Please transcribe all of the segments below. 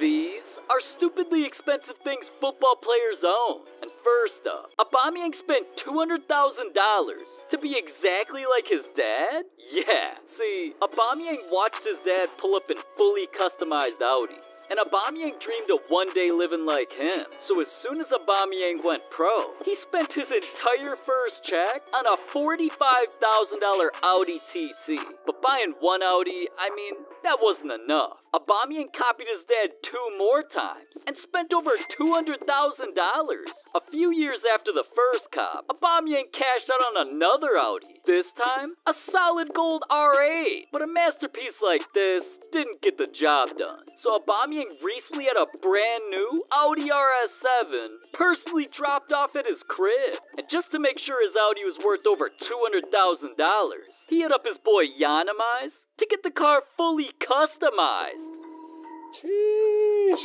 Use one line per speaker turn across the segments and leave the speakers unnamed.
These are stupidly expensive things football players own. And first up, Aubameyang spent $200,000 to be exactly like his dad? Yeah, see, Aubameyang watched his dad pull up in fully customized Audis. And Aubameyang dreamed of one day living like him. So as soon as Aubameyang went pro, he spent his entire first check on a $45,000 Audi TT. But buying one Audi, I mean, that wasn't enough. Aubameyang copied his dad 2 more times and spent over $200,000. A few years after the first cop, Aubameyang cashed out on another Audi. This time, a solid gold R8. But a masterpiece like this didn't get the job done. So Aubameyang recently had a brand new Audi RS7 personally dropped off at his crib. And just to make sure his Audi was worth over $200,000, he hit up his boy Yanamize to get the car fully customized.
Jeez.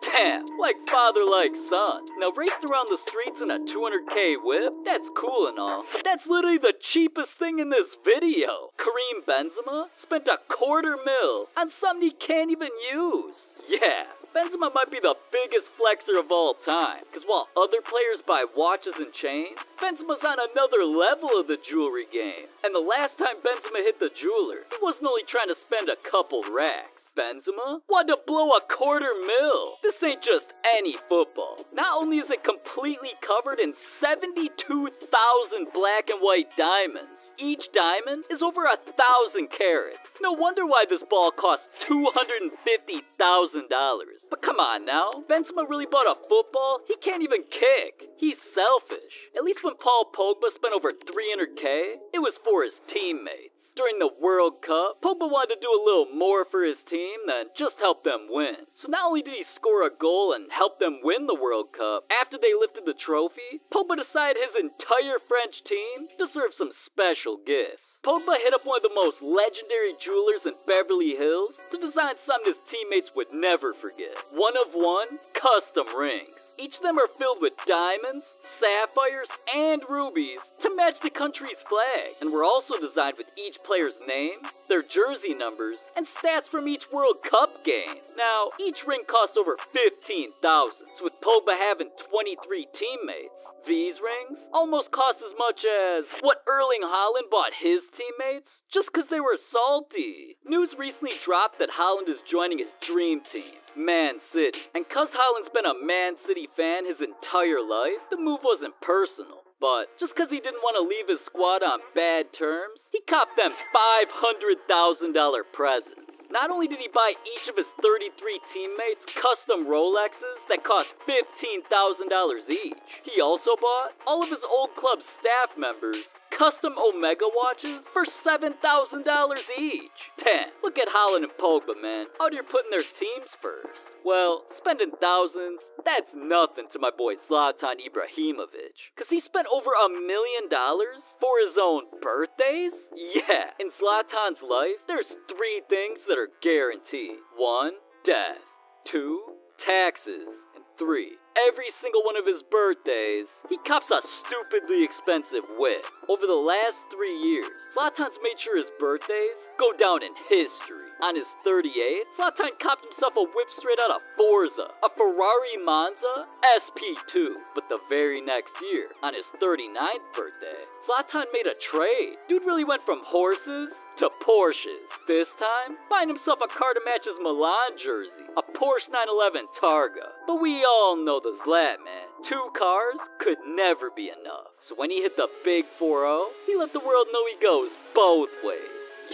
Damn, like father, like son. Now racing around the streets in a 200K whip, that's cool and all, but that's literally the cheapest thing in this video. Karim Benzema spent $250,000 on something he can't even use. Yeah, Benzema might be the biggest flexer of all time, because while other players buy watches and chains, Benzema's on another level of the jewelry game. And the last time Benzema hit the jeweler, he wasn't only trying to spend a couple racks. Benzema wanted to blow $250,000. This ain't just any football. Not only is it completely covered in 72,000 black and white diamonds, each diamond is over 1,000 carats. No wonder why this ball costs $250,000. But come on now, Benzema really bought a football he can't even kick. He's selfish. At least when Paul Pogba spent over $300K, it was for his teammates. During the World Cup, Pogba wanted to do a little more for his team than just help them win. So not only did he score a goal and help them win the World Cup, after they lifted the trophy, Pogba decided his entire French team deserved some special gifts. Pogba hit up one of the most legendary jewelers in Beverly Hills to design something his teammates would never forget. 1 of 1 custom rings. Each of them are filled with diamonds, sapphires, and rubies to match the country's flag, and were also designed with each player's name, their jersey numbers, and stats from each World Cup game. Now, each ring cost over $15,000, so with Pogba having 23 teammates, these rings almost cost as much as what Erling Haaland bought his teammates just because they were salty. News recently dropped that Haaland is joining his dream team, Man City. And cause Haaland's been a Man City fan his entire life, the move wasn't personal. But just because he didn't want to leave his squad on bad terms, he copped them $500,000 presents. Not only did he buy each of his 33 teammates custom Rolexes that cost $15,000 each, he also bought all of his old club staff members custom Omega watches for $7,000 each. Damn, look at Haaland and Pogba, man, out here putting their teams first. Well, spending thousands, that's nothing to my boy Zlatan Ibrahimovic, cause he spent over $1 million for his own birthdays? Yeah, in Zlatan's life, there's 3 things that are guaranteed. 1, death. 2, taxes. And 3, every single one of his birthdays, he cops a stupidly expensive whip. Over the last 3 years, Zlatan's made sure his birthdays go down in history. On his 38th, Zlatan copped himself a whip straight out of Forza, a Ferrari Monza SP2. But the very next year, on his 39th birthday, Zlatan made a trade. Dude really went from horses to Porsches. This time, buying himself a car to match his Milan jersey, a Porsche 911 Targa. But we all know the Zlat, man. 2 cars could never be enough. So when he hit the big 4-0, he let the world know he goes both ways.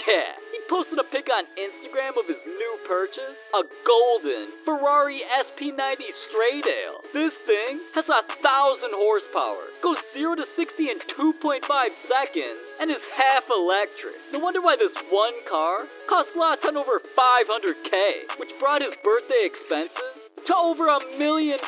Yeah, he posted a pic on Instagram of his new purchase, a golden Ferrari SP90 straight ale. This thing has 1,000 horsepower, goes 0 to 60 in 2.5 seconds, and is half electric. No wonder why this one car cost Zlatan over $500K, which brought his birthday expenses to over $1 million.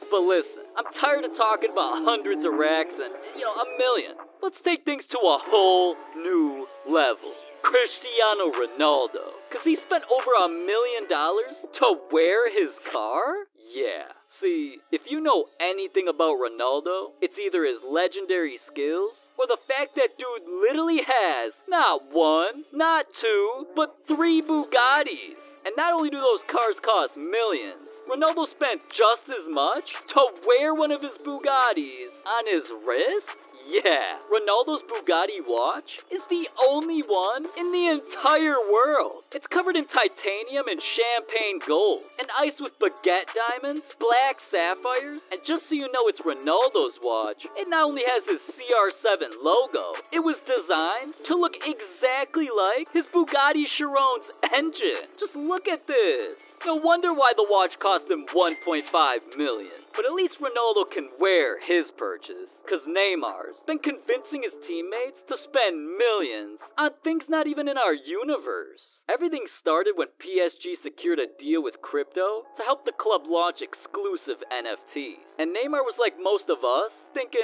But listen, I'm tired of talking about hundreds of racks and, $1 million. Let's take things to a whole new level. Cristiano Ronaldo. Cause he spent over $1 million to wear his car? Yeah. See, if you know anything about Ronaldo, it's either his legendary skills or the fact that dude literally has not one, not two, but 3 Bugattis. And not only do those cars cost millions, Ronaldo spent just as much to wear one of his Bugattis on his wrist? Yeah, Ronaldo's Bugatti watch is the only one in the entire world. It's covered in titanium and champagne gold, and iced with baguette diamonds, black sapphires, and just so you know it's Ronaldo's watch, it not only has his CR7 logo, it was designed to look exactly like his Bugatti Chiron's engine. Just look at this. No wonder why the watch cost him $1.5 million. But at least Ronaldo can wear his purchase, cause Neymar's been convincing his teammates to spend millions on things not even in our universe. Everything started when PSG secured a deal with crypto to help the club launch exclusive NFTs. And Neymar was like most of us, thinking,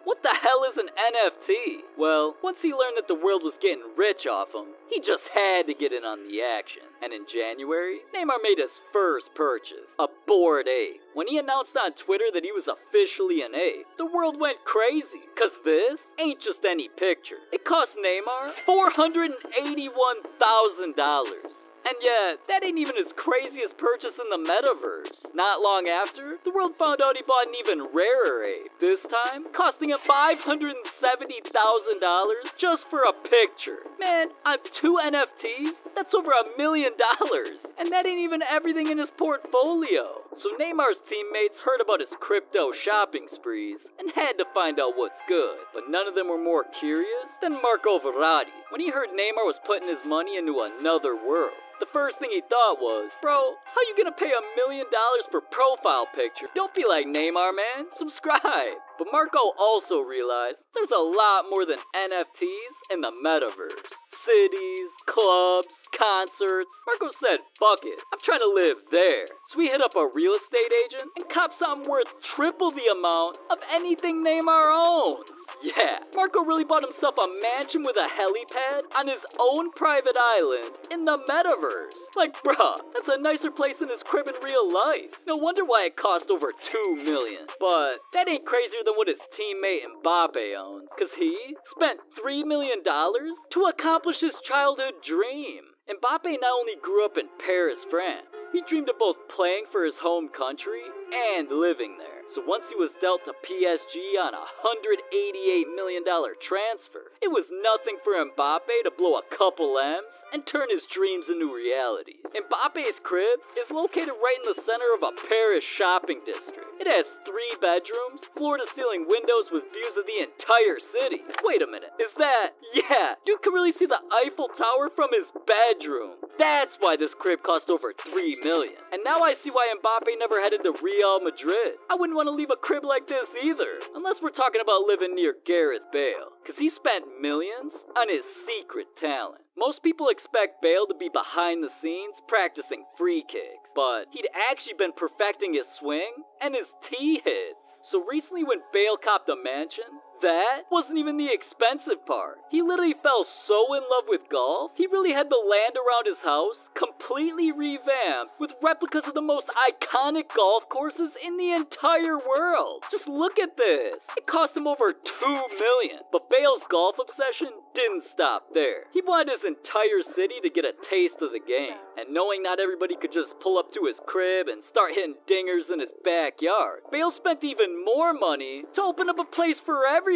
what the hell is an NFT? Well, once he learned that the world was getting rich off him, he just had to get in on the action. And in January, Neymar made his first purchase, a Bored Ape. When he announced on Twitter that he was officially an ape, the world went crazy, cause this ain't just any picture. It cost Neymar $481,000. And yet, that ain't even his craziest purchase in the metaverse. Not long after, the world found out he bought an even rarer ape. This time, costing him $570,000 just for a picture. Man, on 2 NFTs, that's over $1 million. And that ain't even everything in his portfolio. So Neymar's teammates heard about his crypto shopping sprees and had to find out what's good. But none of them were more curious than Marco Verratti when he heard Neymar was putting his money into another world. The first thing he thought was, bro, how you gonna pay $1 million for profile picture? Don't be like Neymar, man. Subscribe. But Marco also realized there's a lot more than NFTs in the metaverse. Cities, clubs, concerts. Marco said, fuck it, I'm trying to live there. So we hit up a real estate agent and cop something worth triple the amount of anything Neymar owns. Yeah, Marco really bought himself a mansion with a helipad on his own private island in the metaverse. Like, bruh, that's a nicer place than his crib in real life. No wonder why it cost over $2 million. But that ain't crazier than what his teammate Mbappe owns, cause he spent $3 million to accomplish his childhood dream. Mbappe not only grew up in Paris, France, he dreamed of both playing for his home country and living there. So once he was dealt to PSG on a $188 million transfer, it was nothing for Mbappe to blow a couple M's and turn his dreams into reality. Mbappe's crib is located right in the center of a Paris shopping district. It has 3 bedrooms, floor-to-ceiling windows with views of the entire city. Wait a minute, is that... Yeah, dude can really see the Eiffel Tower from his bedroom. That's why this crib cost over $3 million. And now I see why Mbappe never headed to Real Madrid. I wouldn't want to leave a crib like this either, unless we're talking about living near Gareth Bale, cause he spent millions on his secret talent. Most people expect Bale to be behind the scenes practicing free kicks, but he'd actually been perfecting his swing and his tee hits. So recently when Bale copped a mansion, that wasn't even the expensive part. He literally fell so in love with golf, he really had the land around his house completely revamped with replicas of the most iconic golf courses in the entire world. Just look at this. It cost him over $2 million. But Bale's golf obsession didn't stop there. He wanted his entire city to get a taste of the game. And knowing not everybody could just pull up to his crib and start hitting dingers in his backyard, Bale spent even more money to open up a place for everybody.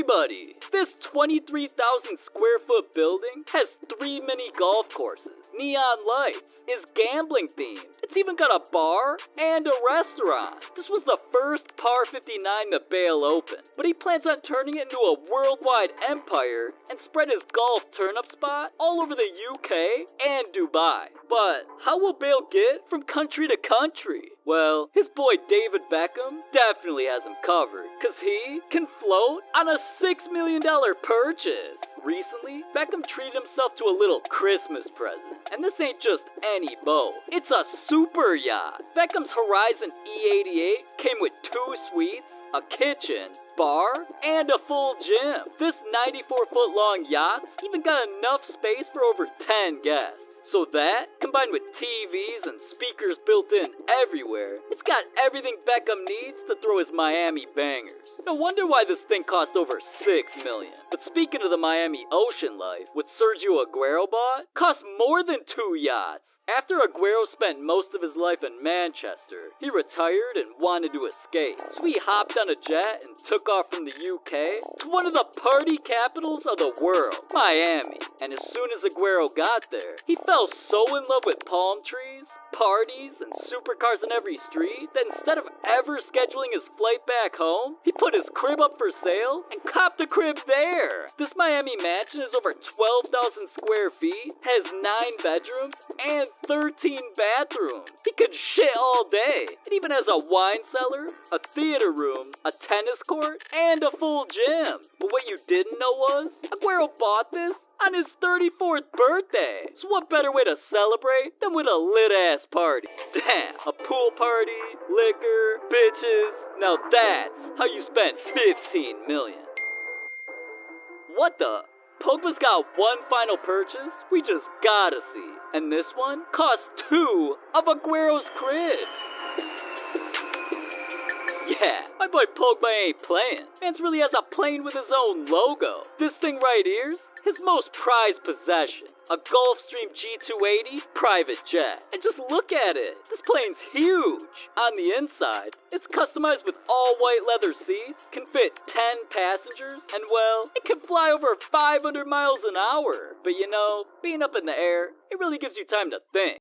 This 23,000 square foot building has 3 mini golf courses, neon lights, is gambling themed. It's even got a bar and a restaurant. This was the first par 59 that Bale opened, but he plans on turning it into a worldwide empire and spread his golf turn-up spot all over the UK and Dubai. But how will Bale get from country to country? Well, his boy David Beckham definitely has him covered, cause he can float on a $6 million purchase. recently, Beckham treated himself to a little Christmas present. And this ain't just any boat, it's a super yacht. Beckham's Horizon E88 came with 2 suites, a kitchen, bar, and a full gym. This 94-foot long yacht's even got enough space for over 10 guests. So that, combined with TVs and speakers built in everywhere, it's got everything Beckham needs to throw his Miami bangers. No wonder why this thing cost over $6 million. But speaking of the Miami ocean life, what Sergio Aguero bought cost more than 2 yachts. After Aguero spent most of his life in Manchester, he retired and wanted to escape. So he hopped on a jet and took off from the UK to one of the party capitals of the world, Miami. And as soon as Aguero got there, he fell so in love with palm trees, parties, and supercars in every street that instead of ever scheduling his flight back home, he put his crib up for sale and copped a crib there. This Miami mansion is over 12,000 square feet, has 9 bedrooms, and 13 bathrooms. He could shit all day. It even has a wine cellar, a theater room, a tennis court, and a full gym. But what you didn't know was, Aguero bought this on his 34th birthday. So what better way to celebrate than with a lit-ass party? Damn, a pool party, liquor, bitches. Now that's how you spend 15 million. What the? Pogba's got one final purchase we just gotta see. And this one costs 2 of Aguero's cribs. Yeah, my boy Pogba ain't playing. Man's really has a plane with his own logo. This thing right here's his most prized possession. A Gulfstream G280 private jet. And just look at it. This plane's huge. On the inside, it's customized with all white leather seats, can fit 10 passengers, and well, it can fly over 500 miles an hour. But you know, being up in the air, it really gives you time to think.